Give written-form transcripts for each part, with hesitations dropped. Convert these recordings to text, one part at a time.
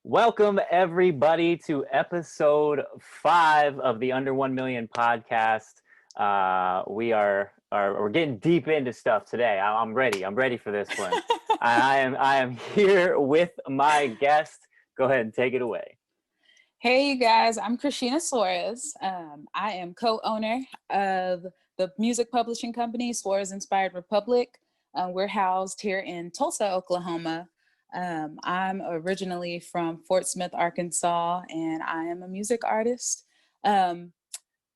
Welcome everybody to episode 5 of the Under 1 Million podcast. We're getting deep into stuff today. I'm ready. I'm ready for this one. I am here with my guest. Go ahead and take it away. Hey, you guys. I'm Krisheena Suarez. I am co-owner of the music publishing company Suarez Inspired Republic. We're housed here in Tulsa, Oklahoma. I'm originally from Fort Smith, Arkansas, and I am a music artist.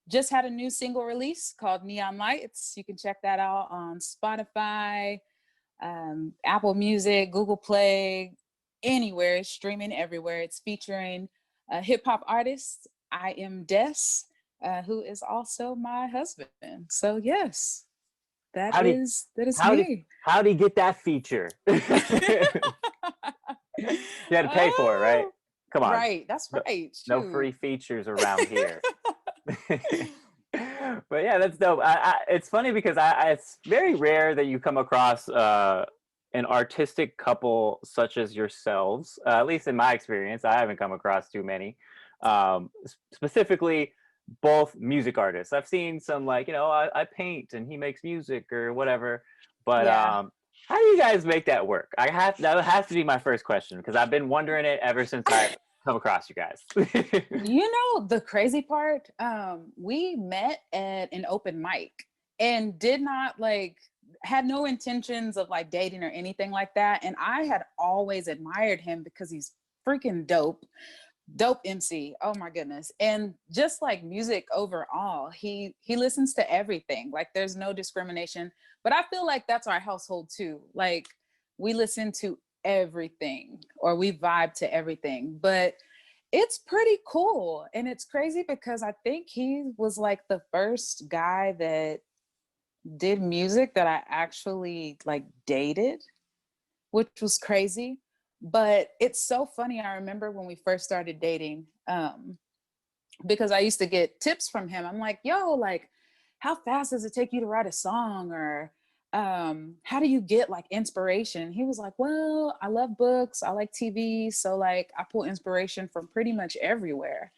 Just had a new single release called Neon Lights. You can check that out on Spotify, Apple Music, Google Play, anywhere. It's streaming everywhere. It's featuring a hip hop artist, I Am Des, who is also my husband. So yes, that is me. How'd he get that feature? You had to pay for it, right? Come on. Right, that's right. No free features around here. But yeah, that's dope. It's funny because it's very rare that you come across an artistic couple such as yourselves. At least in my experience, I haven't come across too many. Specifically, both music artists. I've seen some I paint and he makes music or whatever. But Yeah. how do you guys make that work? That has to be my first question because I've been wondering it ever since I come across you guys. The crazy part, we met at an open mic and did not had no intentions of dating or anything like that. And I had always admired him because he's freaking dope MC. Oh my goodness. And just music overall, he listens to everything. There's no discrimination, but I feel like that's our household too. We listen to everything or we vibe to everything, but it's pretty cool. And it's crazy because I think he was the first guy that did music that I actually dated, which was crazy. But it's so funny. I remember when we first started dating, because I used to get tips from him. I'm like, yo, how fast does it take you to write a song? Or how do you get inspiration? He was like, well, I love books. I like TV. So I pull inspiration from pretty much everywhere.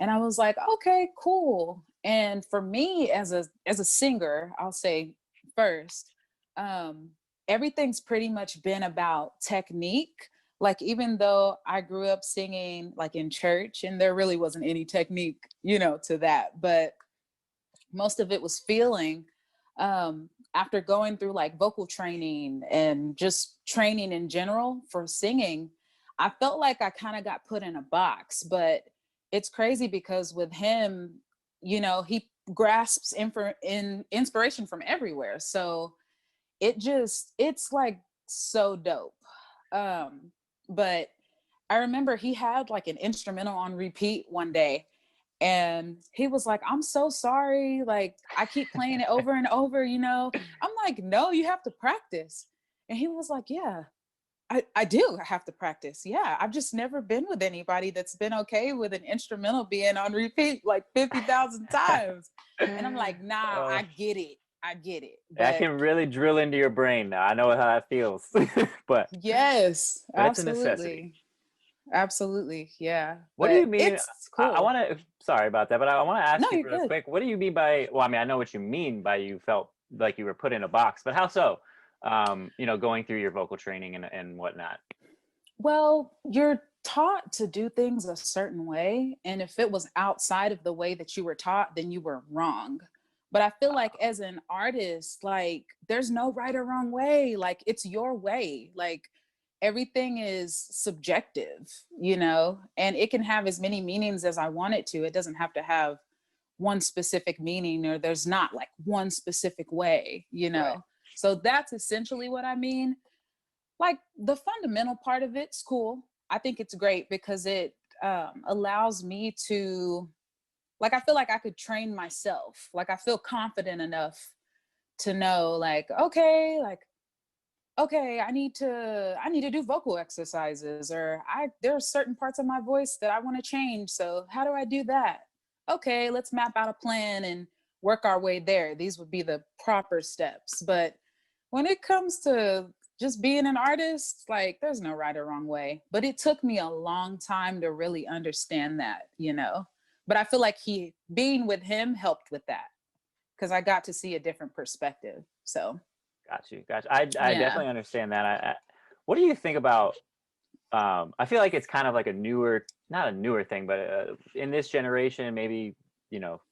And I was like, okay, cool. And for me as a singer, I'll say first, everything's pretty much been about technique. Even though I grew up singing in church and there really wasn't any technique, to that, but most of it was feeling. After going through vocal training and just training in general for singing, I felt like I kind of got put in a box. But it's crazy because with him, he grasps inspiration from everywhere. So it's so dope. But I remember he had an instrumental on repeat one day and he was like, I'm so sorry. I keep playing it over and over, I'm like, no, you have to practice. And he was like, yeah, I do. I have to practice. Yeah. I've just never been with anybody that's been okay with an instrumental being on repeat 50,000 times. And I'm like, nah, I get it. But I can really drill into your brain now. I know how that feels. But yes, but it's a necessity. Absolutely. Yeah. What do you mean? It's cool. I want to, sorry about that, but I want to ask you real good. quick. What do you mean by, well, I know what you mean by you felt like you were put in a box, but how so? Going through your vocal training and whatnot. Well, you're taught to do things a certain way. And if it was outside of the way that you were taught, then you were wrong. But I feel like as an artist, there's no right or wrong way. It's your way. Everything is subjective, and it can have as many meanings as I want it to. It doesn't have to have one specific meaning, or there's not one specific way, Right. So that's essentially what I mean. The fundamental part of it's cool. I think it's great because it allows me to, I feel like I could train myself. I feel confident enough to know okay, I need to do vocal exercises, or there are certain parts of my voice that I want to change. So how do I do that? Okay, let's map out a plan and work our way there. These would be the proper steps. But when it comes to just being an artist, like there's no right or wrong way. But it took me a long time to really understand that, you know. But I feel like being with him helped with that because I got to see a different perspective. So Got you. Got you. I yeah. definitely understand that. What do you think about? I feel like it's kind of like a newer, not a newer thing, but in this generation, maybe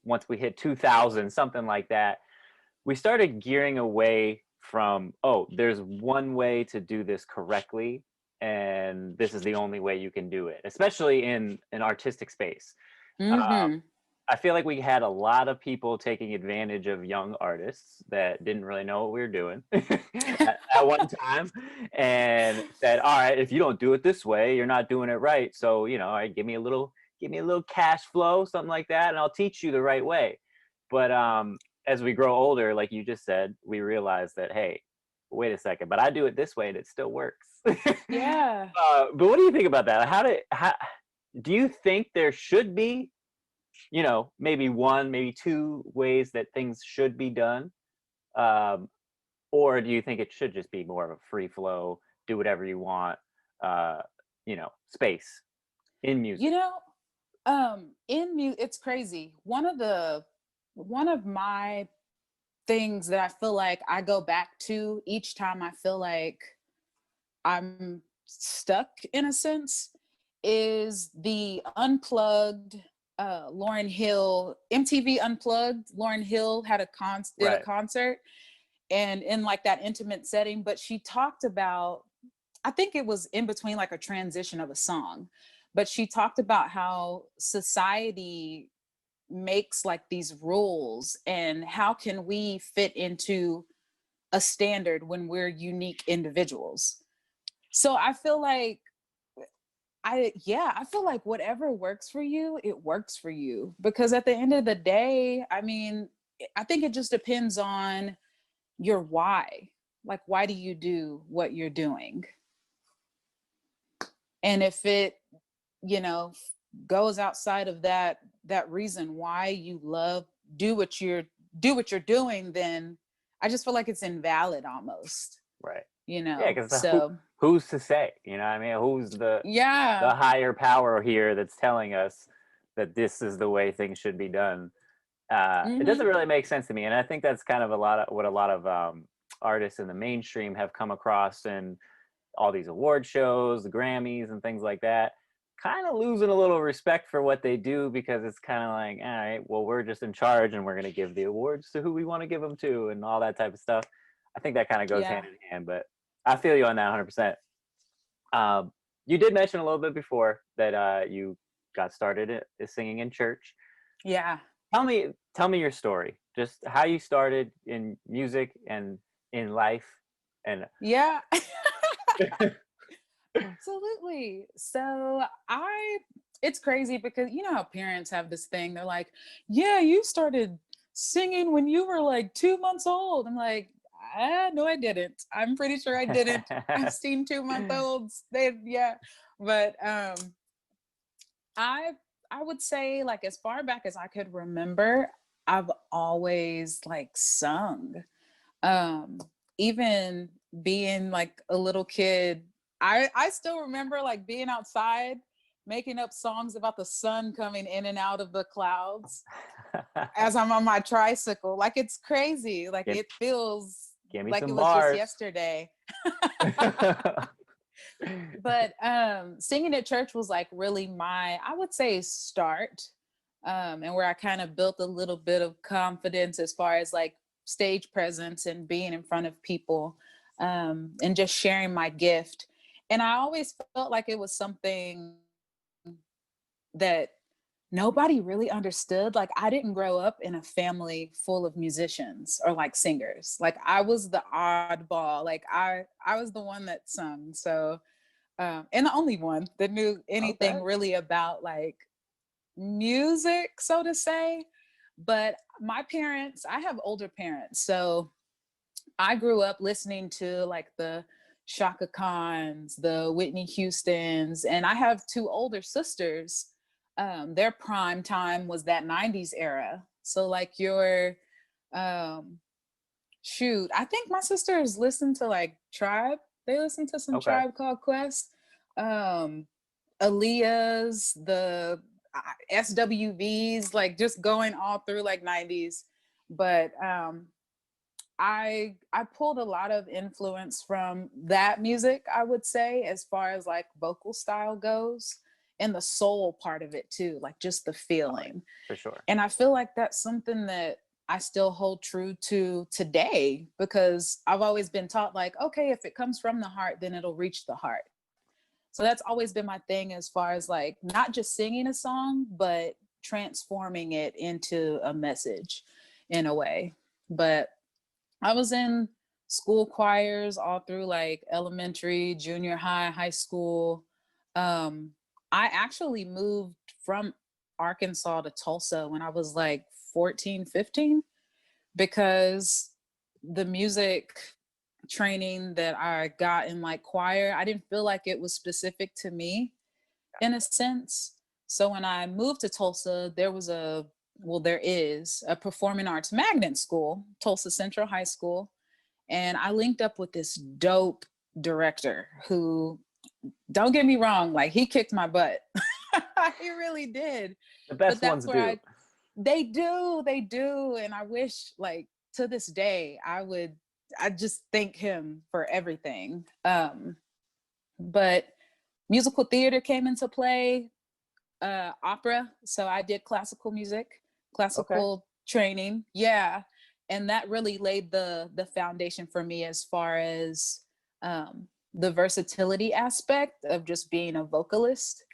once we hit 2000, something like that, we started gearing away from, oh, there's one way to do this correctly, and this is the only way you can do it, especially in an artistic space. Uh, Mm-hmm. I feel like we had a lot of people taking advantage of young artists that didn't really know what we were doing at one time, and said, "All right, if you don't do it this way, you're not doing it right. So, all right, give me a little cash flow, something like that, and I'll teach you the right way." But as we grow older, like you just said, we realize that, hey, wait a second, but I do it this way and it still works. Yeah. But what do you think about that? How do you think there should be, maybe one, maybe two ways that things should be done? Um, or do you think it should just be more of a free flow, do whatever you want, space in You music? know, it's crazy. One of my things that I feel like I go back to each time I feel like I'm stuck in a sense is the unplugged Lauren Hill MTV Unplugged. Lauren Hill did a Right. concert and in like that intimate setting, but she talked about, I think it was in between like a transition of a song, but she talked about how society makes like these rules and how can we fit into a standard when we're unique individuals. So I feel like I feel like whatever works for you, it works for you. Because at the end of the day, I mean, I think it just depends on your why. Like, why do you do what you're doing? And if it, you know, goes outside of that reason why you love do what you're do what you're doing, then I just feel like it's invalid almost, Right. you Yeah, know. because So who's to say? You know what I mean? Who's the yeah. higher power here that's telling us that this is the way things should be done? It doesn't Hmm. really make sense to me, and I think that's kind of a lot of what a lot of artists in the mainstream have come across in all these award shows, the Grammys, and things like that. Kind of losing a little respect for what they do because it's kind of like, all right, well, we're just in charge and we're going to give the awards to who we want to give them to, and all that type of stuff. I think that kind of goes Yeah. hand in hand, but I feel you on that 100%. You did mention a little bit before that you got started singing in church. Yeah. Tell me your story. Just how you started in music and in life, and Yeah. Absolutely. So it's crazy because you know how parents have this thing. They're like, yeah, you started singing when you were like 2 months old. I'm like, no, I didn't. I'm pretty sure I didn't. I've seen 2 month olds. Yeah. But I I would say like as far back as I could remember, I've always like sung. Um, Even being like a little kid, I still remember like being outside making up songs about the sun coming in and out of the clouds as I'm on my tricycle. Like it's crazy. Like give, it feels give me like it some was just bars. yesterday. But singing at church was like really my, I would say, start, and where I kind of built a little bit of confidence as far as like stage presence and being in front of people, and just sharing my gift. And I always felt like it was something that nobody really understood. Like I didn't grow up in a family full of musicians or like singers. Like I was the oddball. Like I was the one that sung. So and the only one that knew anything Okay. really about like music, so to say. But my parents, I have older parents, so I grew up listening to like the Shaka Khans, the Whitney Houstons, and I have two older sisters. Their prime time was that 90s era. So like your um shoot, I think my sisters listened to like Tribe They listen to some Okay. Tribe Called Quest, Aaliyah's, the SWVs, like just going all through like 90s. But I pulled a lot of influence from that music, I would say, as far as like vocal style goes, and the soul part of it too, like just the feeling. For sure. And I feel like that's something that I still hold true to today, because I've always been taught like, okay, if it comes from the heart, then it'll reach the heart. So that's always been my thing, as far as like not just singing a song, but transforming it into a message in a way. But I was in school choirs all through like elementary, junior high, high school. Um, I actually moved from Arkansas to Tulsa when I was like 14, 15, because the music training that I got in like choir, I didn't feel like it was specific to me in a sense. So when I moved to Tulsa, there is a performing arts magnet school, Tulsa Central High School. And I linked up with this dope director who, don't get me wrong, like he kicked my butt. He really did. The But best that's ones where do. they do. And I wish like to this day, I just thank him for everything. But musical theater came into play, opera. So I did classical music, Okay. classical training. Yeah. And that really laid the foundation for me as far as the versatility aspect of just being a vocalist.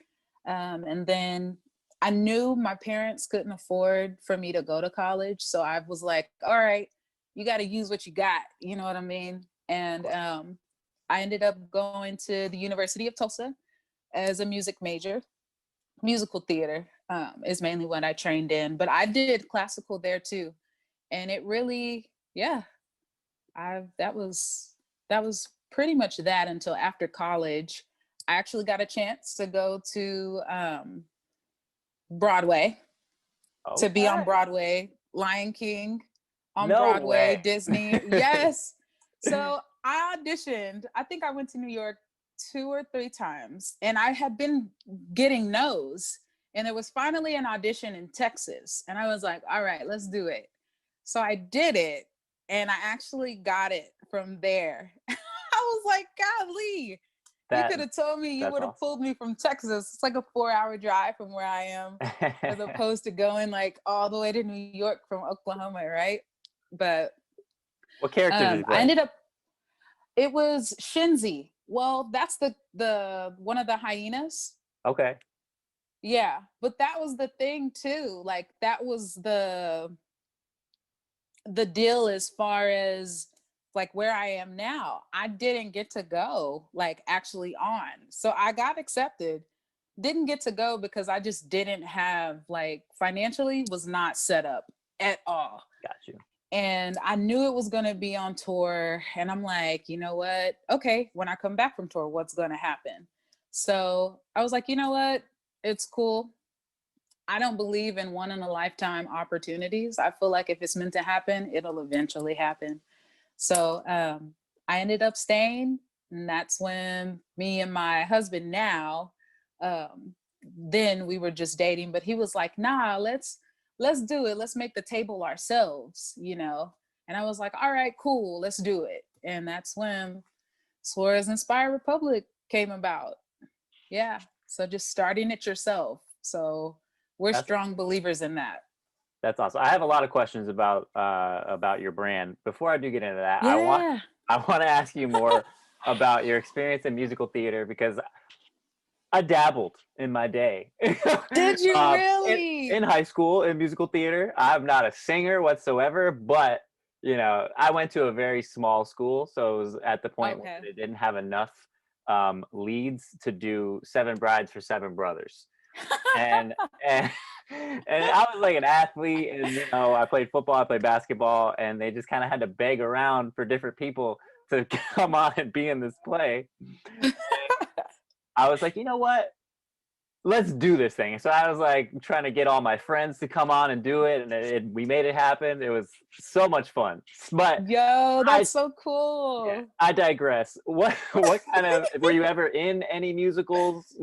And then I knew my parents couldn't afford for me to go to college. So I was like, all right, you got to use what you got. You know what I mean? And I ended up going to the University of Tulsa as a music major. Musical theater is mainly what I trained in, but I did classical there too. And it really, yeah, that was pretty much that until after college. I actually got a chance to go to Broadway, to be on Okay. Broadway, Lion King on No Broadway, way. Disney. Yes. So I auditioned. I think I went to New York 2 or 3 times, and I had been getting no's. And there was finally an audition in Texas. And I was like, all right, let's do it. So I did it, and I actually got it from there. I was like, golly, you That could have told me, you that's would have awesome. pulled me from Texas. It's like a 4-hour drive from where I am, as opposed to going like all the way to New York from Oklahoma, right? But What character did you I play? ended up, it was Shinzi. Well, that's the one of the hyenas. Okay. Yeah, but that was the thing too. Like that was the deal as far as like where I am now. I didn't get to go like actually on. So I got accepted. Didn't get to go because I just didn't have like financially was not set up at all. Got you. And I knew it was going to be on tour, and I'm like, you know what? Okay, when I come back from tour, what's going to happen? So I was like, you know what? It's cool. I don't believe in one in a lifetime opportunities. I feel like if it's meant to happen, it'll eventually happen. So I ended up staying, and that's when me and my husband now, um, then we were just dating, but he was like, nah, let's do it. Let's make the table ourselves, you know? And I was like, all right, cool, let's do it. And that's when Suarez Inspired Republic came about. Yeah. So just starting it yourself. So we're That's strong believers in that. that's awesome. I have a lot of questions about your brand. Before I do get into that, Yeah. I want to ask you more about your experience in musical theater, because I dabbled in my day. Did you um, in really? high school in musical theater. I'm not a singer whatsoever, but I went to a very small school, so it was at the point where Okay. they didn't have enough leads to do Seven Brides for Seven Brothers, and and and I was like an athlete, and I played football, I played basketball, and they just kind of had to beg around for different people to come on and be in this play. I was like, you know what? let's do this thing. So I was like trying to get all my friends to come on and do it, and we made it happen. It was so much fun. But Yo, I that's so yeah, cool. I digress. What kind of, were you ever in any musicals?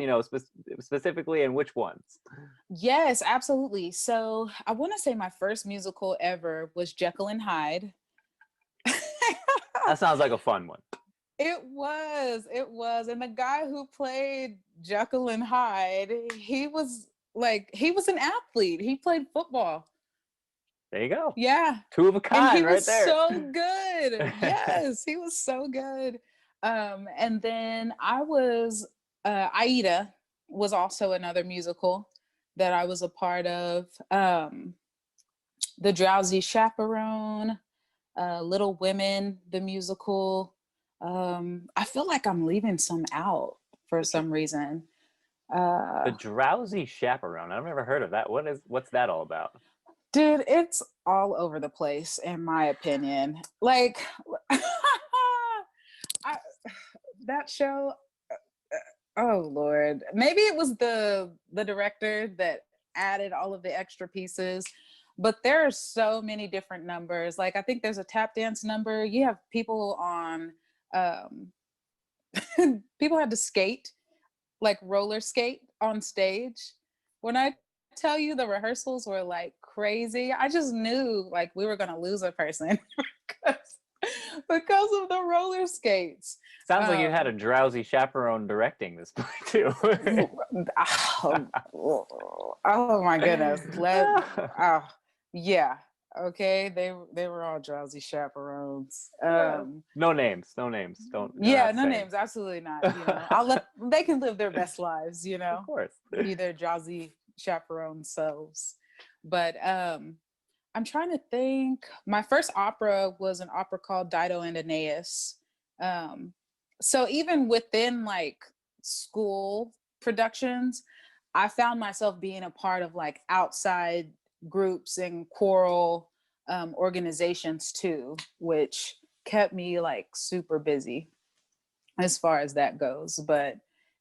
Specifically, and which ones? Yes, absolutely. So I want to say my first musical ever was Jekyll and Hyde. That sounds like a fun one. It was. And the guy who played Jekyll and Hyde, he was an athlete. He played football. There you go. Yeah. Two of a And he kind right was there. so good. Yes, he was so good. And then Aida was also another musical that I was a part of. The Drowsy Chaperone, Little Women, the musical. I feel like I'm leaving some out for some reason. The Uh, Drowsy Chaperone. I've never heard of that. What's that all about? Dude, it's all over the place, in my opinion. Like, I, that show, oh Lord, maybe it was the director that added all of the extra pieces, but there are so many different numbers. Like, I think there's a tap dance number. You have people on, um, people had to skate, like roller skate on stage. When I tell you the rehearsals were like crazy, I just knew like we were gonna lose a person because, because of the roller skates. Sounds like you had a Um, Drowsy Chaperone directing this play too. oh my goodness. Oh, yeah. Okay. They were all drowsy chaperones. No names. No names. You don't Yeah, have to no say names, absolutely not. I'll let they can live their best lives, Of course. be their drowsy chaperone selves. But I'm trying to think. My first opera was an opera called Dido and Aeneas. Um, so even within like school productions, I found myself being a part of like outside groups and choral organizations too, which kept me like super busy as far as that goes. But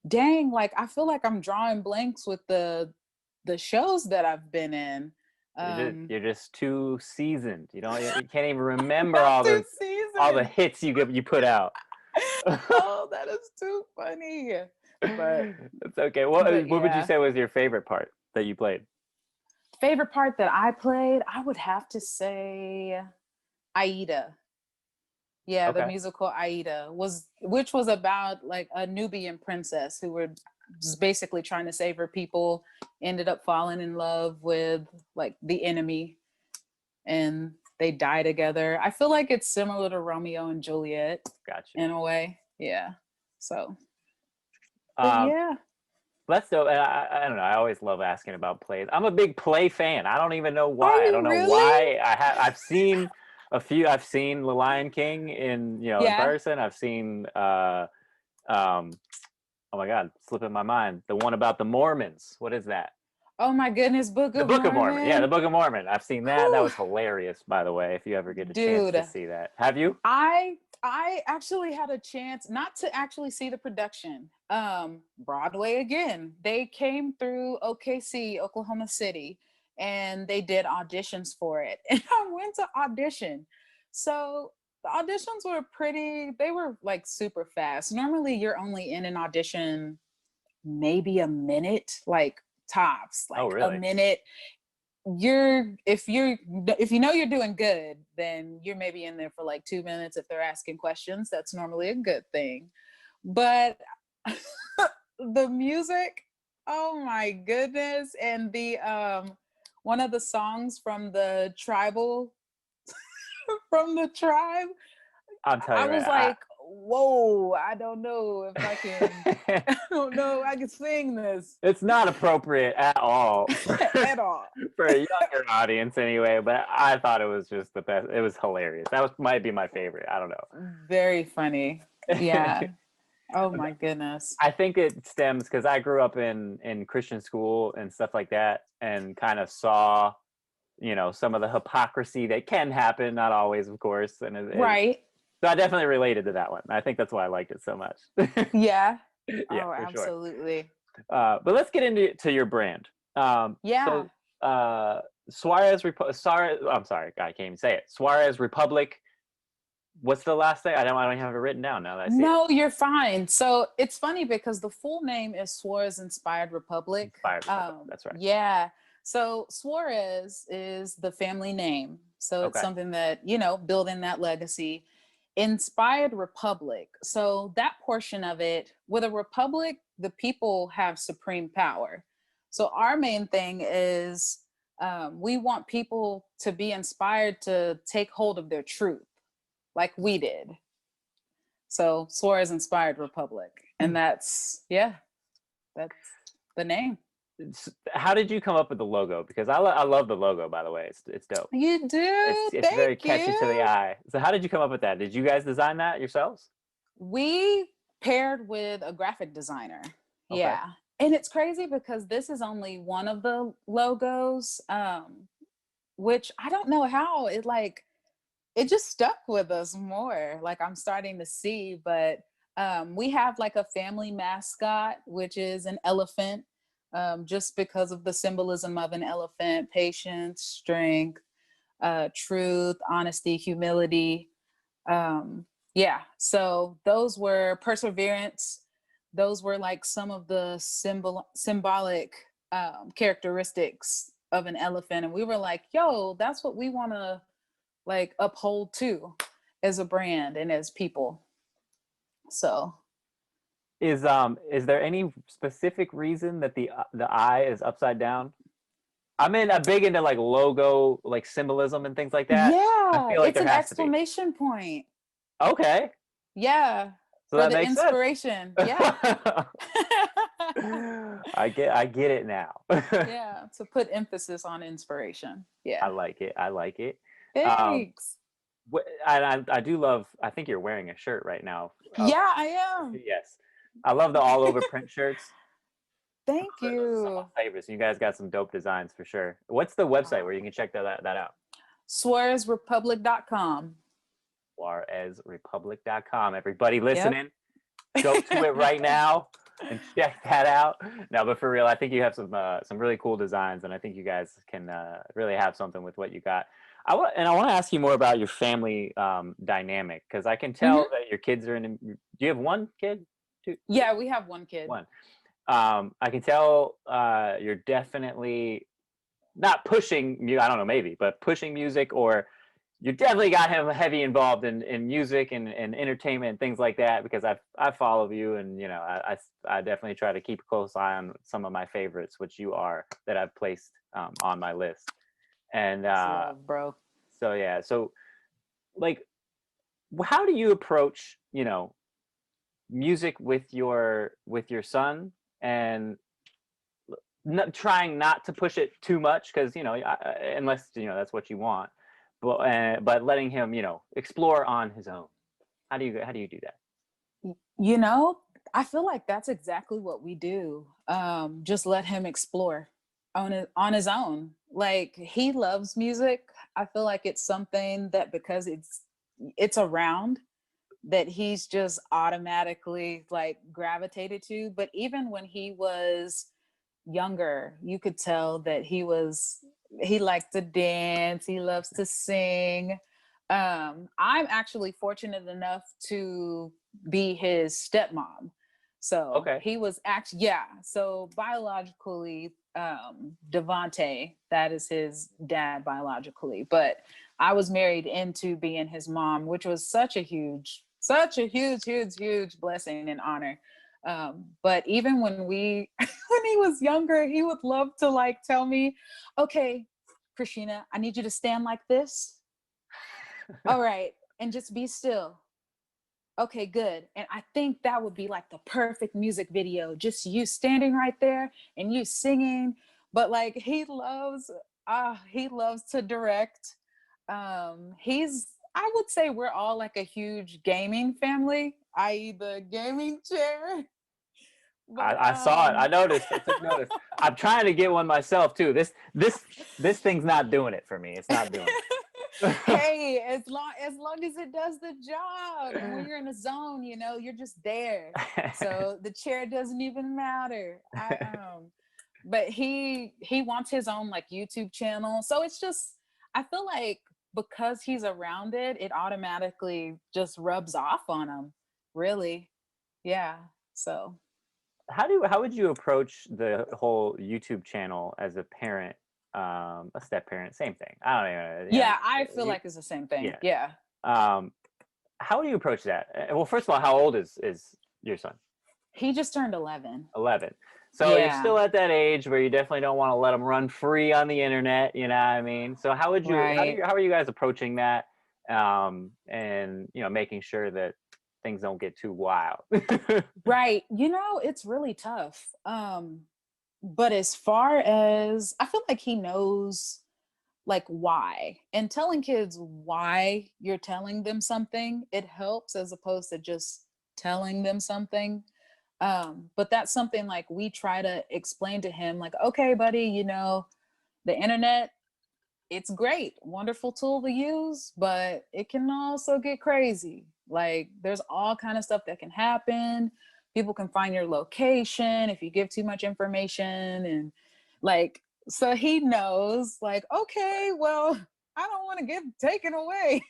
dang, like I feel like I'm drawing blanks with the shows that I've been in. You're just too seasoned. You can't even remember Not all too the seasoned. hits you put out. Oh, that is too funny. But It's okay. What would you yeah. say was your favorite part that you played? Favorite part that I played, I would have to say Aida. Yeah, the Okay. musical Aida which was about like a Nubian princess who were just basically trying to save her people, ended up falling in love with like the enemy, and they die together. I feel like it's similar to Romeo and Juliet Gotcha. in a way. Yeah. So, but Um, yeah. let's go. I don't know. I always love asking about plays. I'm a big play fan. I don't even know Are why. I don't you know really? why. I've seen a few. I've seen The Lion King in Yeah. person. I've seen um oh my God, slipping my mind. The one about the Mormons. What is that? Oh my goodness, Book The of Book of Mormon. Yeah, the Mormon. Book of Mormon. I've seen that. That Whew. was hilarious, by the way, if you ever get a chance to Dude, see that. Have you? I actually had a chance not to actually see the production. Broadway again. They came through OKC, Oklahoma City, and they did auditions for it. And I went to audition. So the auditions were they were like super fast. Normally you're only in an audition maybe a minute, like tops, Oh, like a really? minute. If you know you're doing good, then you're maybe in there for like 2 minutes. If they're asking questions, that's normally a good thing. But the music, oh my goodness. And the one of the songs from the tribal from the tribe, I'll tell I you, was man. like, whoa, I don't know if I can I don't know if I can sing this It's not appropriate at all at all. for a younger audience, anyway. But I thought it was just the best. It was hilarious. Might be my favorite. I don't Very funny. Yeah. know. Oh my goodness. I think it stems because I grew up in Christian school and stuff like that, and kind of saw, some of the hypocrisy that can happen, not always, of course, and Right. so I definitely related to that one. I think that's why I liked it so much. Yeah. Yeah, Oh, for sure. absolutely. But let's get into your brand. Yeah. So Suarez, I'm sorry, I can't even say it. Suarez Republic. What's the last thing? I don't have it written down now that I see it. No, you're fine. So it's funny because the full name is Suarez Inspired Republic. Inspired Republic. That's right. Yeah. So Suarez is the family name. So it's Okay. something that, building that legacy. Inspired Republic. So that portion of it, with a republic, the people have supreme power. So our main thing is we want people to be inspired to take hold of their truth like we did. So Suarez Inspired Republic. And that's the name. How did you come up with the logo? Because I love the logo, by the way. It's dope. You do. It's very Thank catchy to the you. eye. So how did you come up with that? Did you guys design that yourselves? We paired with a graphic designer. Okay. Yeah. And it's crazy because this is only one of the logos, which I don't know how it just stuck with us more. Like I'm starting to see, but we have like a family mascot, which is an elephant, just because of the symbolism of an elephant: patience, strength, truth, honesty, humility. Yeah, so those were perseverance. Those were like some of the symbolic characteristics of an elephant. And we were like, yo, that's what we want to like uphold too as a brand and as people. So Is there any specific reason that the eye is upside down? I'm big into like logo, like symbolism and things like that. I yeah, feel like it's there an has to be. exclamation point. Okay. Yeah, So for that the makes sense. inspiration. Yeah. I get it now. Yeah, to put emphasis on inspiration. I Yeah. like it. I like it. Thanks. I do love. I think you're wearing a shirt right now. Yeah, I am. Yes, I love the all over print shirts. Thank Those are some of you. my favorites. You guys got some dope designs for sure. What's the website where you can check that out? SuarezRepublic.com. SuarezRepublic.com. Everybody Yep. listening, go to it right now and check that out. No, but for real, I think you have some really cool designs, and I think you guys can really have something with what you got. I want to ask you more about your family dynamic, because I can tell that your kids are in. Do you have one kid? Two? Yeah, we have one kid. One. I can tell you're definitely not pushing. I don't know, maybe, but pushing music, or you definitely got him heavy involved in music and entertainment and things like that, because I follow you, and I definitely try to keep a close eye on some of my favorites, which you are, that I've placed on my list. And Love, bro. so yeah, so like, how do you approach music with your son, and trying not to push it too much, because unless that's what you want, but letting him explore on his own. How do you do that? I feel like that's exactly what we do. Just let him explore on his own. Like, he loves music. I feel like it's something that, because it's around, that he's just automatically like gravitated to. But even when he was younger, you could tell that he liked to dance, he loves to sing. I'm actually fortunate enough to be his stepmom. So Okay. he was actually, yeah. So biologically, Devante, that is his dad biologically, but I was married into being his mom, which was such a huge blessing and honor. But even when he was younger, he would love to like tell me, okay, Krisheena, I need you to stand like this. All right. And just be still. Okay, good. And I think that would be like the perfect music video. Just you standing right there and you singing. But like, he loves to direct. I would say we're all like a huge gaming family, i.e. the gaming chair. But, I saw it. I noticed. I took notice. I'm trying to get one myself too. This thing's not doing it for me. It's not doing it. Hey, as long as it does the job, and when you're in a zone, you know, you're just there. So the chair doesn't even matter. But he wants his own like YouTube channel. So it's just, I feel like because he's around it, it automatically just rubs off on him. Really. Yeah. So How would you approach the whole YouTube channel as a parent, a step parent, same thing? I don't even, yeah, I feel like it's the same thing. yeah. Yeah. Um, how do you approach that? Well, first of all, how old is your son? He just turned 11. 11. So you're Yeah. still at that age where you definitely don't want to let him run free on the internet, you know what I mean? So Right. how are you guys approaching that? And making sure that things don't get too wild. Right. You know, it's really tough. But as far as I feel like he knows like why, and telling kids why you're telling them something, it helps as opposed to just telling them something. But that's something like we try to explain to him, like, okay, buddy, you know, the internet, it's great, wonderful tool to use, but it can also get crazy. Like there's all kind of stuff that can happen. People can find your location if you give too much information, and like, so he knows like, okay, well, I don't want to get taken away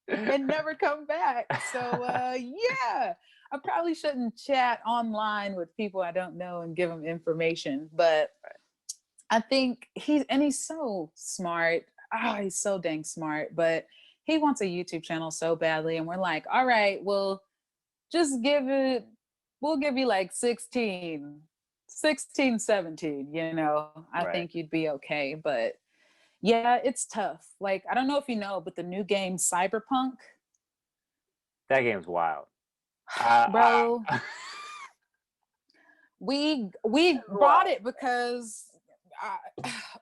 and never come back. So yeah, I probably shouldn't chat online with people I don't know and give them information, but I think he's so smart. Oh, he's so dang smart. But he wants a YouTube channel so badly. And we're like, all right, well, just we'll give you like 16, 17, you know. I Right. think you'd be okay. But yeah, it's tough. Like, I don't know if you know, but the new game Cyberpunk, That game's wild. bro, Uh, we bought wow. it because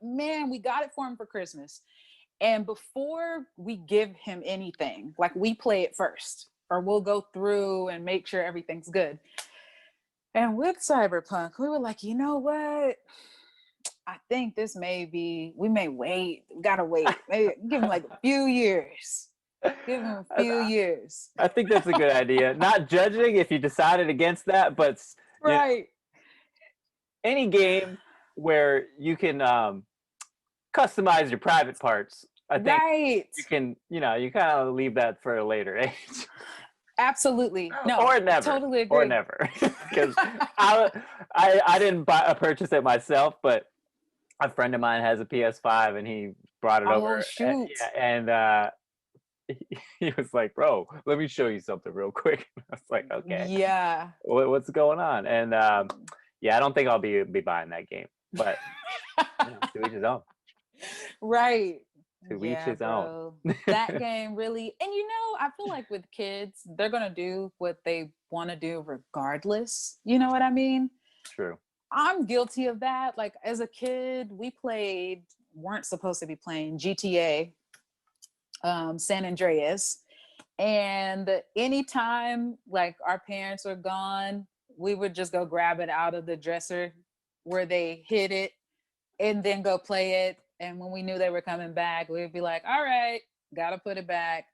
man, we got it for him for Christmas. And before we give him anything, like we play it first, or we'll go through and make sure everything's good. And with Cyberpunk, we were like, you know what? I think we may wait. We gotta wait. Maybe give him like a few years. Give him a few years. I think that's a good idea. Not judging if you decided against that, but you know, Right. any game where you can customize your private parts, I think Right. you can, you kind of leave that for a later age. Absolutely. No, Or never. totally Or agree. never. Because I didn't purchase it myself, but a friend of mine has a PS5 and he brought it Oh, over. shoot. And he was like, "Bro, let me show you something real quick." I was like, "Okay, Yeah. what's going on?" And yeah, I don't think I'll be buying that game, but to each his own. Right. To each Yeah, his own. bro. That game really, and you know, I feel like with kids, they're going to do what they want to do regardless. You know what I mean? True. I'm guilty of that. Like as a kid, weren't supposed to be playing GTA, San Andreas. And anytime like our parents were gone, we would just go grab it out of the dresser where they hid it and then go play it. And when we knew they were coming back, we'd be like, all right, gotta put it back.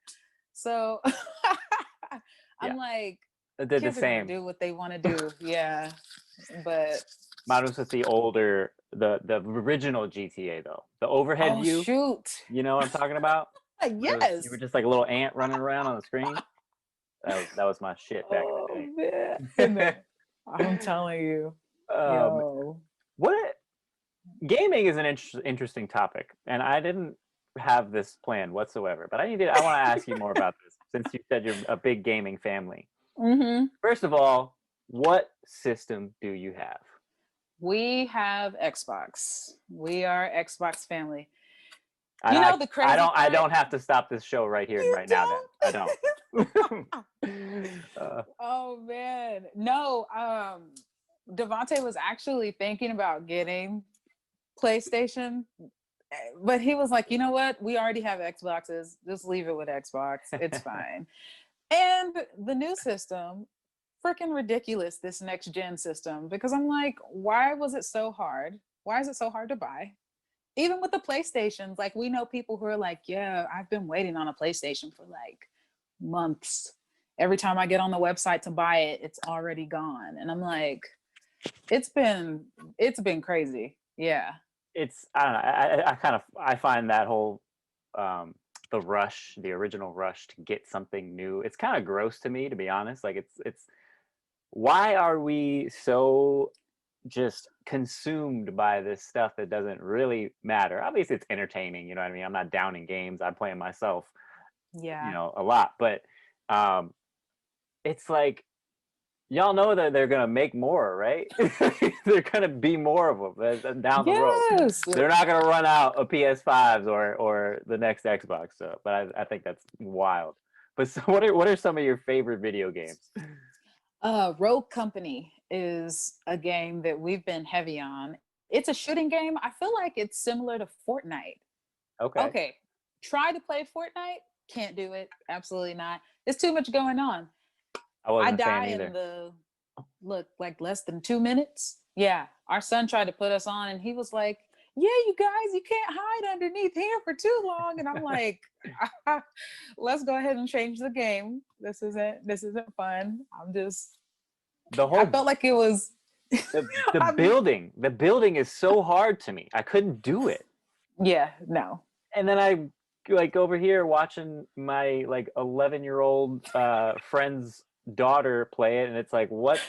So Yeah, I'm like, I did the kids are gonna same. do what they want to do. Yeah. But Mine was with the older, the original GTA though, the overhead oh view. shoot. You know what I'm talking about? You were Yes. just like a little ant running around on the screen. That was my shit back Oh in the man. day. I'm telling you. um, Yo. what gaming is an interesting topic, and I didn't have this plan whatsoever. But I want to ask you more about this since you said you're a big gaming family. Mm-hmm. First of all, what system do you have? We have Xbox. We are Xbox family. And You I know the I crazy don't I part? don't have to stop this show right here and You right now. Then I don't. don't. Oh man. No, Devontae was actually thinking about getting PlayStation, but he was like, you know what? We already have Xboxes. Just leave it with Xbox. It's fine. And the new system, freaking ridiculous, this next gen system, because I'm like, why was it so hard? Why is it so hard to buy? even with the PlayStations, like we know people who are like, yeah, I've been waiting on a PlayStation for like months. Every time I get on the website to buy it, it's already gone. And I'm like, it's been crazy. Yeah. It's I don't know. I kind of I find that whole um, the rush, the original rush to get something new. It's kind of gross to me, to be honest. Like it's why are we so just consumed by this stuff that doesn't really matter? Obviously, it's entertaining. You know what I mean? I'm not downing games. I play them myself, Yeah. a lot. But um, it's like y'all know that they're gonna make more, right? They're gonna be more of them down the road. Yes. They're not gonna run out of PS5s or the next Xbox. So, but I think that's wild. But so what are some of your favorite video games? Rogue Company is a game that we've been heavy on. It's a shooting game. I feel like it's similar to Fortnite. Okay, Okay, try to play Fortnite, can't do it. Absolutely not. There's too much going on. I I wasn't a fan die in either. the like less than 2 minutes. Yeah, our son tried to put us on, and he was like, "Yeah, you guys, you can't hide underneath here for too long." And I'm like, "Let's go ahead and change the game. This isn't fun. I'm just." The I whole felt like it was. the I'm, building is so hard to me. I couldn't do it. yeah, no. And then I like over here watching my like 11-year-old friend's daughter play it, and it's like, what?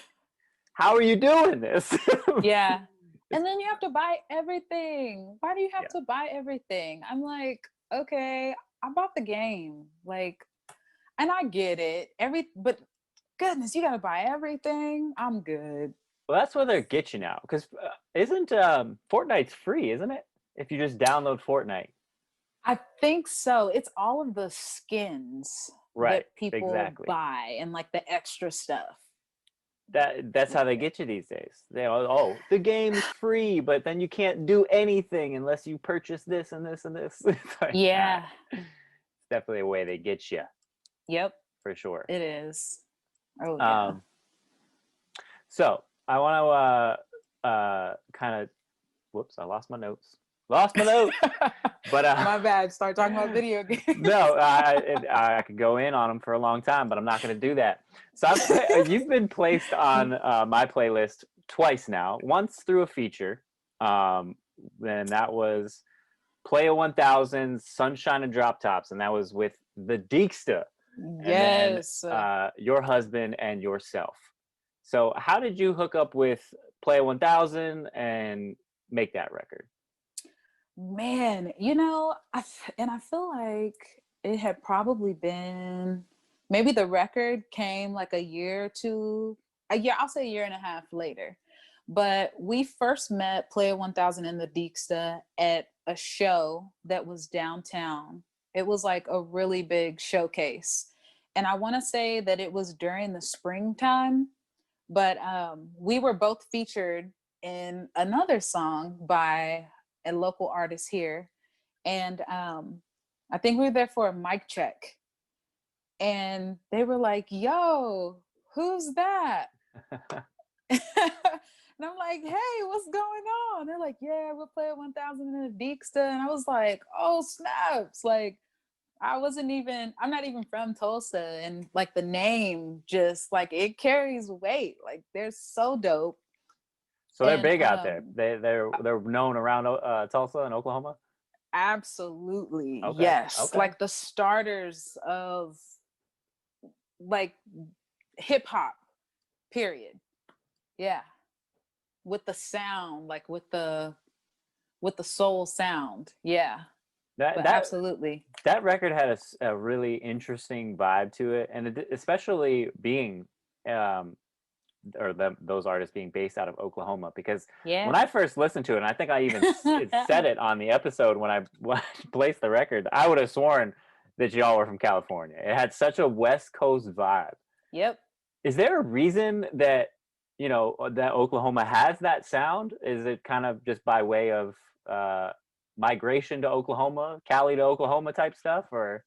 How are you doing this? Yeah. And then you have to buy everything. Why do you have Yeah. to buy everything? I'm like, okay, I bought the game. Like, and I get it. But goodness, you gotta buy everything. I'm good. Well, that's where they get you now, because isn't Fortnite's free, isn't it? If you just download Fortnite. I think so. It's all of the skins Right, that people exactly. buy and like the extra stuff. That's how they get you these days. They oh, the game's free, but then you can't do anything unless you purchase this and this and this. It's like, Yeah. it's definitely a way they get you Yep. for sure. It is. Oh yeah. So I want to kind of whoops, I lost my notes. Lost my notes. But My bad. Start talking about video games. no, I could go in on them for a long time, but I'm not going to do that. So you've been placed on my playlist twice now. Once through a feature, and that was Playa 1000, Sunshine and Drop Tops, and that was with the Deeksta, and then Yes. your husband and yourself. So how did you hook up with Playa 1000 and make that record? Man, and I feel like it had probably been maybe the record came like I'll say a year and a half later. But we first met Player 1000 and the Deeksta at a show that was downtown. It was like a really big showcase. And I want to say that it was during the springtime, but we were both featured in another song by a local artist here. And I think we were there for a mic check. And they were like, yo, who's that? And I'm like, hey, what's going on? They're like, yeah, we're playing 1000 in a Deeksta. And I was like, oh, snaps. Like, I'm not even from Tulsa. And like the name just like it carries weight. Like they're so dope. So they're And big out there. They're known around Tulsa and Oklahoma. absolutely, Okay. yes. Okay. Like the starters of like hip hop, period. Yeah. With the sound, like with the soul sound. Yeah. That But that absolutely. that record had a really interesting vibe to it, and especially being um, those artists being based out of Oklahoma. Because when Yeah. I first listened to it, and I think I even said it on the episode when I placed the record, I would have sworn that y'all were from California. It had such a West Coast vibe. Yep. Is there a reason that that Oklahoma has that sound? Is it kind of just by way of migration to Oklahoma, Cali to Oklahoma type stuff, or?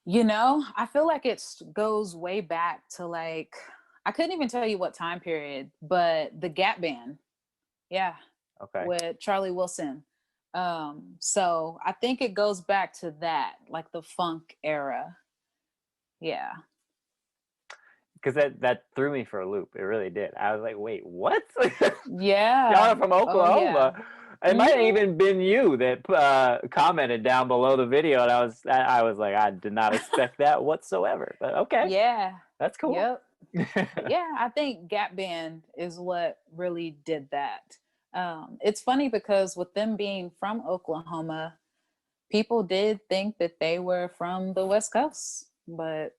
I feel like it goes way back to like I couldn't even tell you what time period, but the Gap Band, yeah, Okay. with Charlie Wilson. So I think it goes back to that, like the funk era. Yeah. Because that threw me for a loop. It really did. I was like, wait, what? Y'all Yeah. are from Oh yeah. Oklahoma. It might have Hmm. even been you that commented down below the video, and I was like, I did not expect that whatsoever. But okay, Yeah. that's cool. Yep. But yeah, I think Gap Band is what really did that. It's funny because with them being from Oklahoma, people did think that they were from the West Coast, but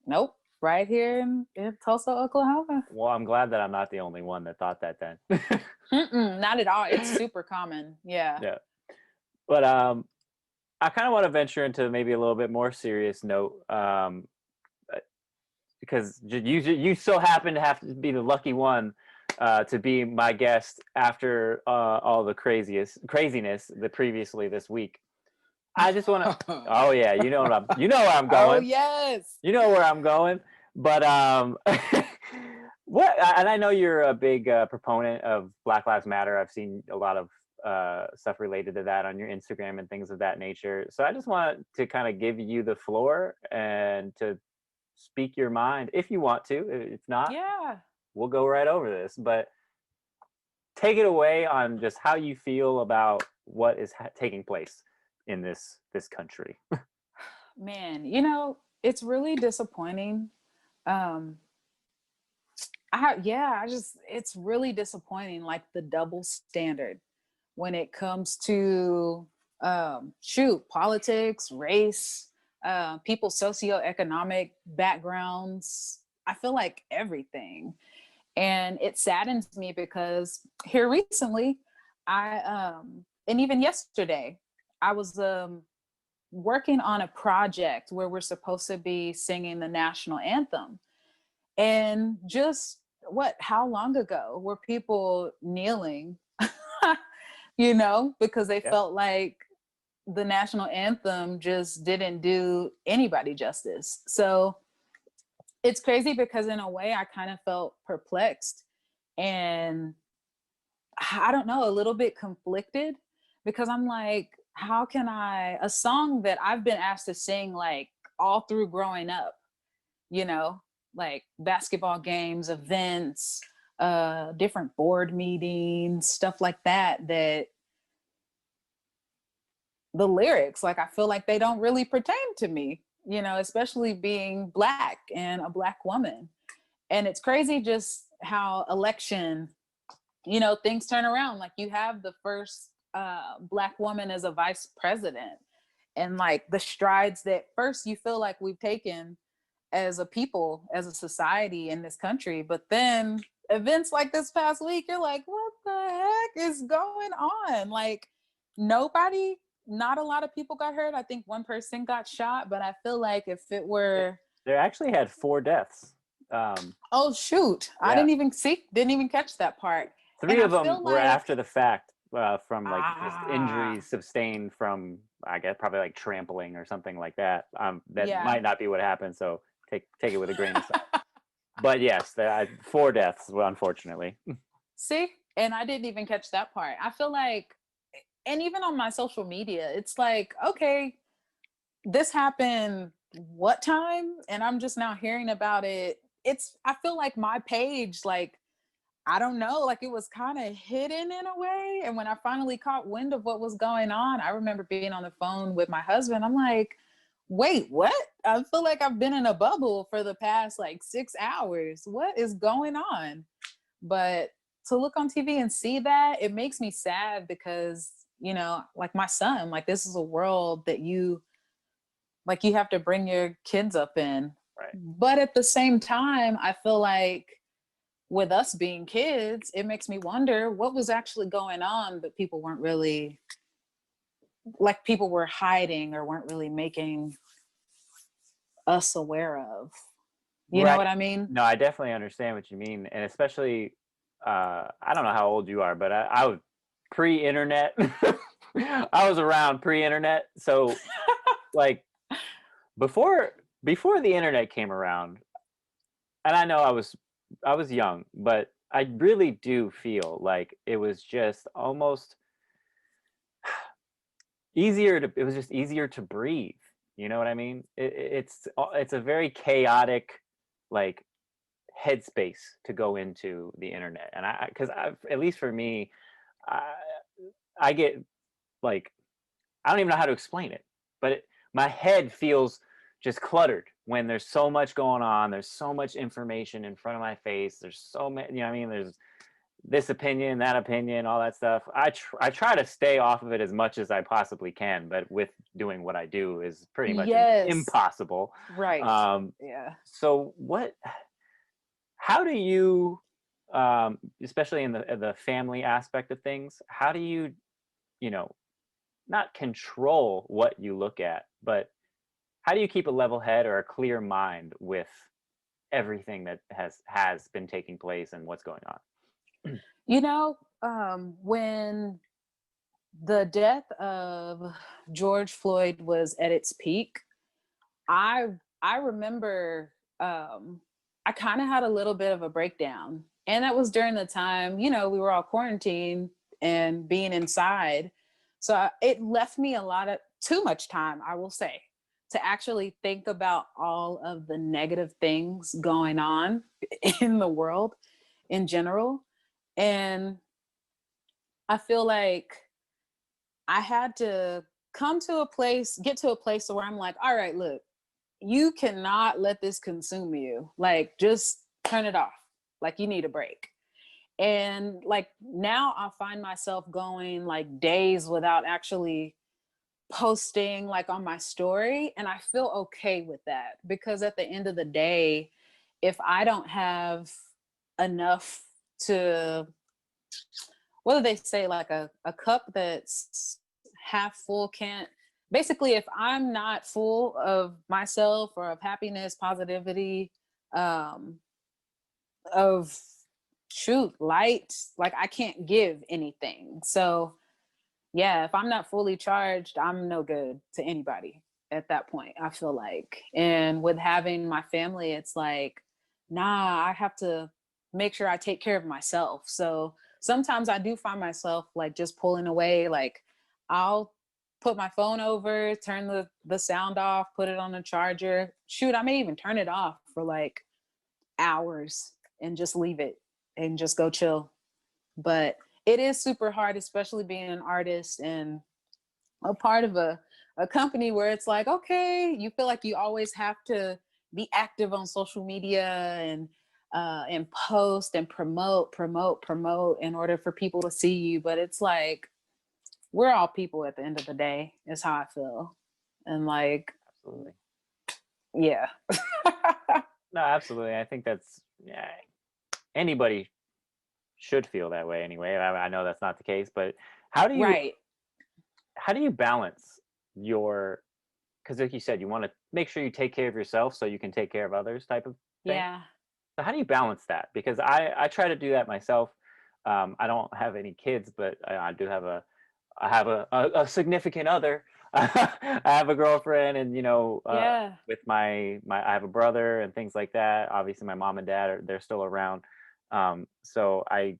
nope, right here in Tulsa, Oklahoma. Well, I'm glad that I'm not the only one that thought that then. Mm-mm, not at all. It's super common. Yeah. Yeah, but I kind of want to venture into maybe a little bit more serious note, uh, because you so happen to have to be the lucky one to be my guest after all the craziness that previously this week. I just want to. Oh yeah, you know where I'm Oh going. yes. You know where I'm going. But what? And I know you're a big proponent of Black Lives Matter. I've seen a lot of stuff related to that on your Instagram and things of that nature. So I just want to kind of give you the floor and to speak your mind if you want to. If not, Yeah. we'll go right over this. But take it away on just how you feel about what is taking place in this country. Man, it's really disappointing. Um, I just it's really disappointing, like the double standard when it comes to politics, race, people's socioeconomic backgrounds. I feel like everything. And it saddens me because here recently, and even yesterday, I was working on a project where we're supposed to be singing the national anthem. And just how long ago were people kneeling, because they Yeah. felt like the national anthem just didn't do anybody justice. So it's crazy because in a way I kind of felt perplexed and I don't know, a little bit conflicted because I'm like, how can a song that I've been asked to sing like all through growing up, you know, like basketball games, events, different board meetings, stuff like that, that the lyrics, like I feel like they don't really pertain to me, especially being Black and a Black woman. And it's crazy just how election, things turn around. Like you have the first Black woman as a vice president, and like the strides that first you feel like we've taken as a people, as a society in this country. But then events like this past week, you're like, what the heck is going on? Like nobody, not a lot of people got hurt. I think one person got shot, but I feel like if it were, They actually had 4 deaths. Um, oh shoot, I yeah, didn't even catch that part. And three I of them feel were like, after the fact, from like just ah, injuries sustained from, I guess, probably like trampling or something like that. That yeah. might not be what happened, so take it with a grain of salt. But yes, 4 deaths, well, unfortunately. See, and I didn't even catch that part. I feel like, and even on my social media, it's like, okay, this happened what time? And I'm just now hearing about it. I feel like my page, like, I don't know, like it was kind of hidden in a way. And when I finally caught wind of what was going on, I remember being on the phone with my husband. I'm like, wait, what? I feel like I've been in a bubble for the past like 6 hours. What is going on? But to look on TV and see that, it makes me sad because, like my son, like this is a world that you have to bring your kids up in. Right. But at the same time, I feel like with us being kids, it makes me wonder what was actually going on, but people weren't really, like people were hiding or weren't really making us aware of. You know Right. what I mean? No, I definitely understand what you mean, and especially, I don't know how old you are, but I was pre-internet. I was around pre-internet, so like before before the internet came around, and I know I was young, but I really do feel like it was just almost it was just easier to breathe. You know what I mean? It's a very chaotic, like, headspace to go into the internet. And because at least for me, I, I get, like, I don't even know how to explain it, but my head feels just cluttered when there's so much going on. There's so much information in front of my face. There's so many, you know what I mean? There's this opinion, that opinion, all that stuff. I try to stay off of it as much as I possibly can, but with doing what I do is pretty much Yes. impossible. Right. Um, Yeah. so how do you, especially in the family aspect of things, how do you, you know, not control what you look at, but how do you keep a level head or a clear mind with everything that has been taking place and what's going on? You know, when the death of George Floyd was at its peak, I I remember I kind of had a little bit of a breakdown. And that was during the time, you know, we were all quarantined and being inside. So it left me a lot of too much time, I will say, to actually think about all of the negative things going on in the world in general. And I feel like I had to get to a place where I'm like, all right, look, you cannot let this consume you. Like, just turn it off. Like, you need a break. And like now I find myself going like days without actually posting like on my story. And I feel okay with that because at the end of the day, if I don't have enough to, what do they say, like a cup that's half full can't, basically if I'm not full of myself or of happiness, positivity, um of shoot light, like I can't give anything. So yeah, if I'm not fully charged, I'm no good to anybody at that point, I feel like. And with having my family, it's like, nah, I have to make sure I take care of myself. So sometimes I do find myself like just pulling away, like I'll put my phone over, turn the sound off, put it on the charger. Shoot, I may even turn it off for like hours and just leave it and just go chill. But it is super hard, especially being an artist and a part of a company where it's like, okay, you feel like you always have to be active on social media and post and promote in order for people to see you. But it's like, we're all people at the end of the day, is how I feel. And like, Absolutely. yeah. No, absolutely. I think that's, yeah, anybody should feel that way anyway. I know that's not the case, but how do you Right. how do you balance your, because like you said, you want to make sure you take care of yourself so you can take care of others type of thing. Yeah. So how do you balance that? Because I try to do that myself. I don't have any kids, but I do have a significant other. I have a girlfriend, and Yeah. with my I have a brother and things like that. Obviously, my mom and dad they're still around. So I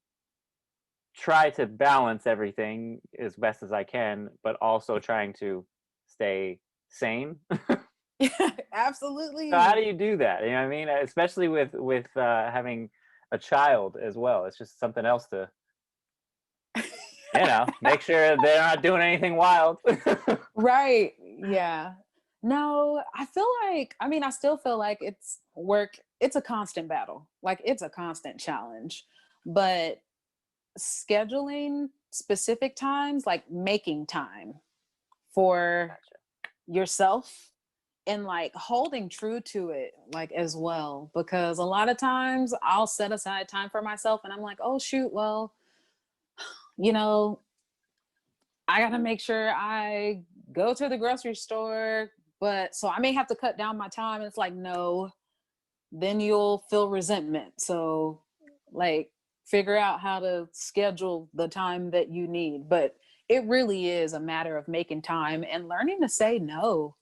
try to balance everything as best as I can, but also trying to stay sane. So how do Absolutely. you do that? You know what I mean? Especially with having a child as well. It's just something else to, make sure they're not doing anything wild. Right. Yeah. No, I feel like, I mean, I still feel like it's work. It's a constant battle. Like it's a constant challenge. But scheduling specific times, like making time for Gotcha. yourself and like holding true to it, like as well. Because a lot of times I'll set aside time for myself and I'm like, oh, shoot, well, you know, I got to make sure I go to the grocery store, but so I may have to cut down my time. And it's like, no, then you'll feel resentment. So, like, figure out how to schedule the time that you need. But it really is a matter of making time and learning to say no,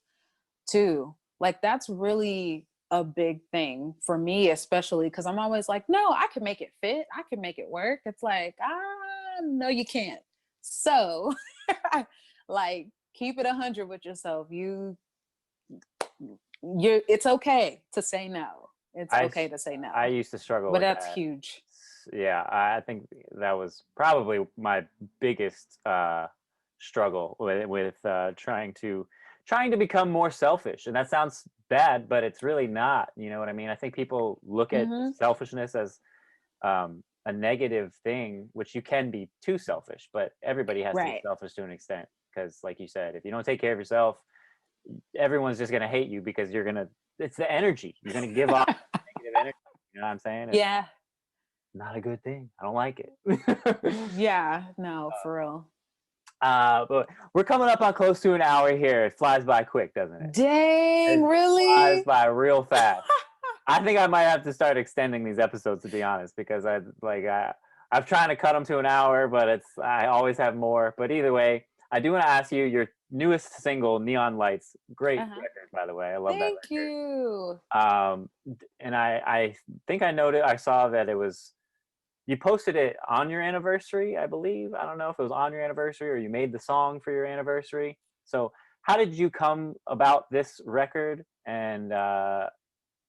too. Like, that's really a big thing for me, especially because I'm always like, no, I can make it fit, I can make it work. It's like, no, you can't. So, like, keep it 100 with yourself. It's okay to say no. It's I okay to say I no. used to struggle But with that's that. huge. Yeah, I think that was probably my biggest struggle with trying to become more selfish. And that sounds bad, but it's really not. You know what I mean? I think people look at Hmm. selfishness as a negative thing, which you can be too selfish, but everybody has to be Right. selfish to an extent. Because, like you said, if you don't take care of yourself, everyone's just gonna hate you because it's the energy you're gonna give off, negative energy. You know what I'm saying? It's Yeah. not a good thing. I don't like it. Yeah. No, for real. But we're coming up on close to an hour here. It flies by quick, doesn't it? Dang, It flies really? by real fast. I think I might have to start extending these episodes, to be honest, because I'm trying to cut them to an hour, but I always have more. But either way, I do want to ask you your newest single, "Neon Lights." Great Uh-huh. record, by the way. I love that Thank record. you. And I think I saw that you posted it on your anniversary, I believe. I don't know if it was on your anniversary or you made the song for your anniversary. So how did you come about this record, and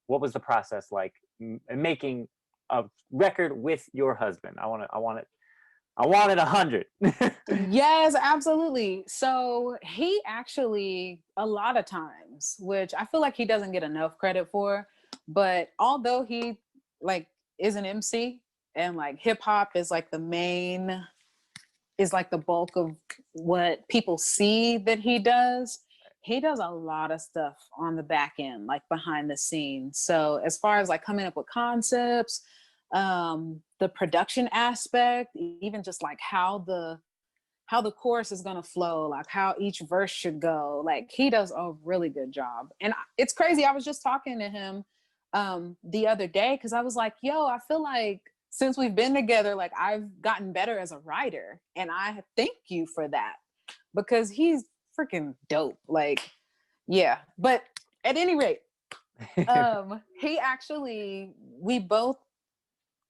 what was the process like making a record with your husband? I want it 100. Yes, absolutely. So he actually, a lot of times, which I feel like he doesn't get enough credit for, but although he like is an MC and like hip hop is like is like the bulk of what people see that he does a lot of stuff on the back end, like behind the scenes. So as far as like coming up with concepts, the production aspect, even just like how the chorus is going to flow, like how each verse should go. Like he does a really good job. And it's crazy. I was just talking to him the other day because I was like, yo, I feel like since we've been together, like I've gotten better as a writer. And I thank you for that because he's freaking dope. Like, yeah. But at any rate, he actually, we both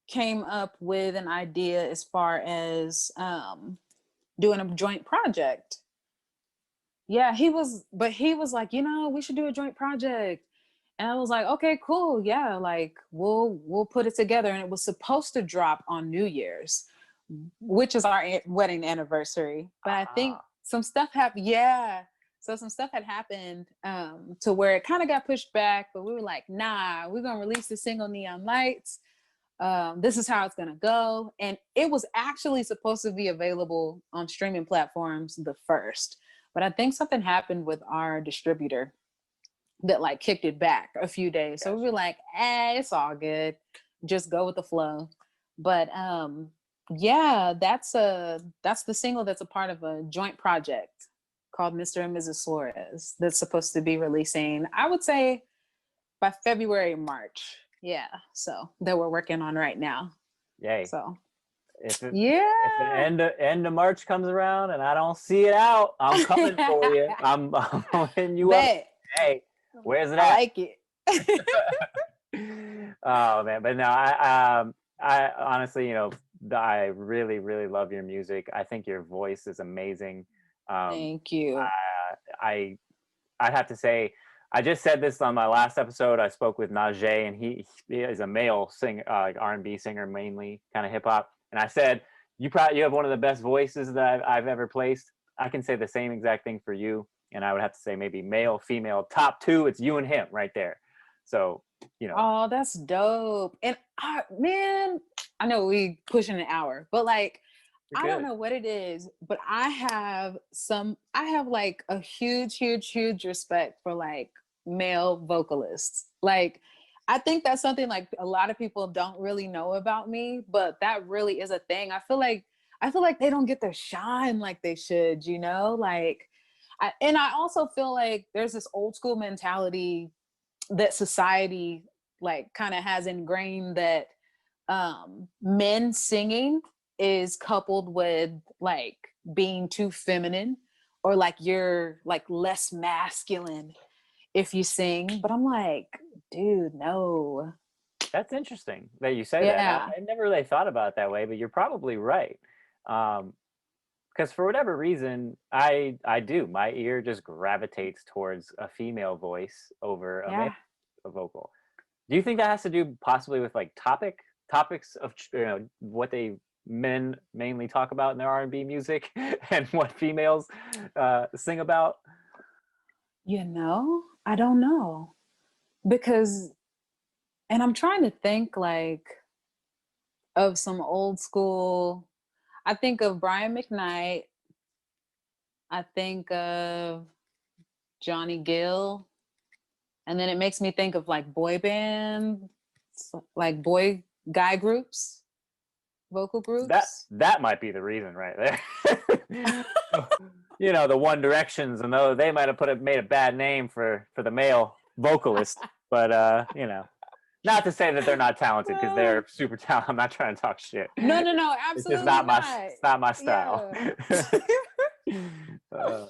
came up with an idea as far as doing a joint project. Yeah, he was like, we should do a joint project. And I was like, okay, cool. Yeah, like we'll put it together. And it was supposed to drop on New Year's, which is our wedding anniversary. But I think some stuff happened. Yeah. So some stuff had happened to where it kind of got pushed back, but we were like, nah, we're gonna release the single Neon Lights. This is how it's gonna go. And it was actually supposed to be available on streaming platforms the first, but I think something happened with our distributor that like kicked it back a few days. So we were like, it's all good. Just go with the flow. But yeah, that's the single that's a part of a joint project called Mr. and Mrs. Suarez that's supposed to be releasing, I would say, by February, March. Yeah. So that we're working on right now. Yay. So If yeah. the end of March comes around and I don't see it out, I'm coming for you. I'm hitting you up. Hey, where's it at? I like it. Oh man, but no, I honestly, I really, really love your music. I think your voice is amazing. Thank you. I'd have to say, I just said this on my last episode. I spoke with Najee, and he is a male singer, like R&B singer, mainly kind of hip hop. And I said, you have one of the best voices that I've ever placed. I can say the same exact thing for you. And I would have to say maybe male, female, top two. It's you and him right there. So, Oh, that's dope. And man, I know we pushing an hour, but like, I don't know what it is, but I have like a huge, huge, huge respect for like male vocalists. Like, I think that's something like a lot of people don't really know about me, but that really is a thing. I feel like they don't get their shine like they should, like, and I also feel like there's this old school mentality that society like kind of has ingrained that men singing is coupled with like being too feminine or like you're like less masculine if you sing. But I'm like, dude, no. That's interesting that you say that. Yeah. I never really thought about it that way, but you're probably right. because for whatever reason, I do. My ear just gravitates towards a female voice over a male Yeah. vocal. Do you think that has to do possibly with like topics of what they men mainly talk about in their R&B music and what females sing about? I don't know. Because, and I'm trying to think like of some old school. I think of Brian McKnight. I think of Johnny Gill. And then it makes me think of like boy band, like boy guy groups, vocal That groups. that might be the reason right there. The One Directions, and though they might have made a bad name for the male vocalist, but not to say that they're not talented, because they're super talented. I'm not trying to talk shit. No, It's just absolutely not. it's not my style. Yeah. uh,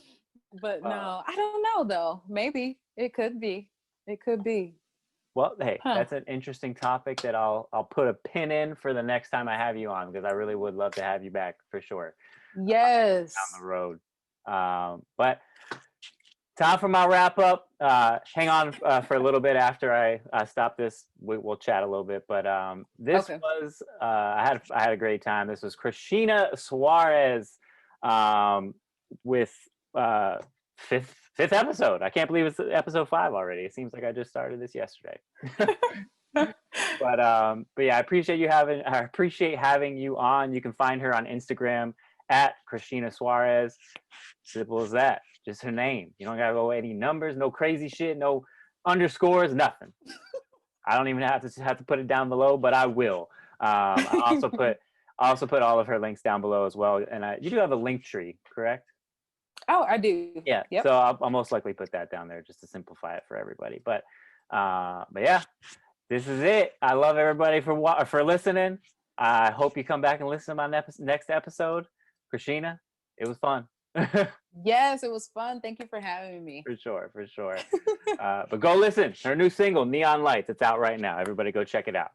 But uh, no, I don't know though. Maybe it could be. It could be. well, hey, Huh. that's an interesting topic that I'll put a pin in for the next time I have you on, because I really would love to have you back for sure Yes. down the road. But time for my wrap up. Hang on for a little bit after I stop this. We'll chat a little bit. But this Okay. was I had a great time. This was Krisheena Suarez with fifth episode. I can't believe it's episode 5 already. It seems like I just started this yesterday. But yeah, I appreciate having you on. You can find her on Instagram at Krisheena Suarez. Simple as that. Just her name. You don't gotta go any numbers, no crazy shit, no underscores, nothing. I don't even have to put it down below, but I will. I also put all of her links down below as well. And you do have a link tree, correct? Oh, I do. Yeah. Yep. So I'll most likely put that down there just to simplify it for everybody. But yeah, this is it. I love everybody for listening. I hope you come back and listen to my next episode. Krisheena, it was fun. Yes, it was fun. Thank you for having me. For sure. But go listen. Her new single, Neon Lights, it's out right now. Everybody go check it out.